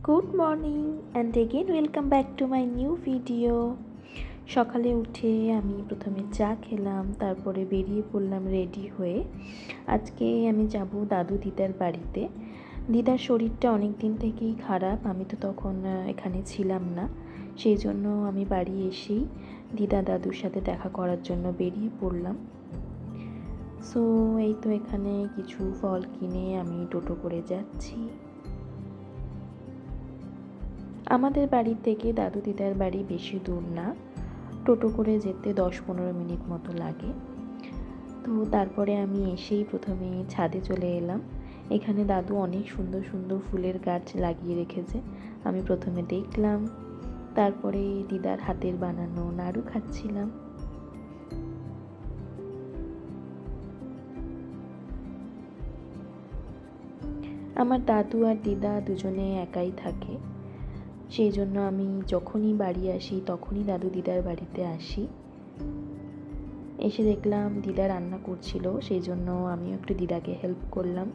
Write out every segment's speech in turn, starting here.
Good morning and again welcome back to my new video. সকালে উঠে আমি প্রথমে চা খেলাম, তারপরে বেরিয়ে পড়লাম রেডি হয়ে। আজকে আমি যাব দাদু দিদার বাড়িতে। দিদার শরীরটা অনেক দিন থেকেই খারাপ, আমি তো তখন এখানে ছিলাম না, সেই জন্য আমি বাড়ি এসেই দিদা দাদুর সাথে দেখা করার জন্য বেরিয়ে পড়লাম। সো এই তো এখানে কিছু ফল কিনে আমি টোটো করে যাচ্ছি। আমাদের বাড়ি থেকে দাদু দিদার বাড়ি বেশি দূর না, টোটো করে যেতে 10-15 মিনিট মতো লাগে। তো তারপরে আমি এসেই প্রথমে ছাদে চলে এলাম। এখানে দাদু অনেক সুন্দর সুন্দর ফুলের গাছ লাগিয়ে রেখেছে, আমি প্রথমে দেখলাম, তারপরে দিদার হাতের বানানো নাড়ু খাচ্ছিলাম। আমার দাদু আর দিদা দুজনে একাই থাকে, সেই জন্য আমি যখনই বাড়ি আসি তখনই দাদু দিদার বাড়িতে আসি। এসে দেখলাম দিদা রান্না করছিল, সেই জন্য আমিও একটু দিদাকে হেল্প করলাম,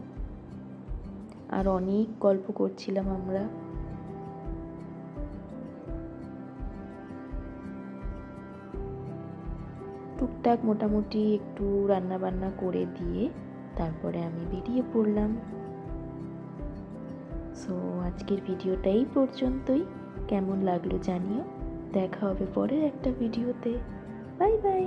আর অনেক গল্প করছিলাম আমরা। টুকটাক মোটামুটি একটু রান্না বান্না করে দিয়ে তারপরে আমি বেরিয়ে পড়লাম। সো আজকের ভিডিওটা এই পর্যন্তই। কেমন লাগলো জানিও। দেখা হবে পরের একটা ভিডিওতে। Bye bye.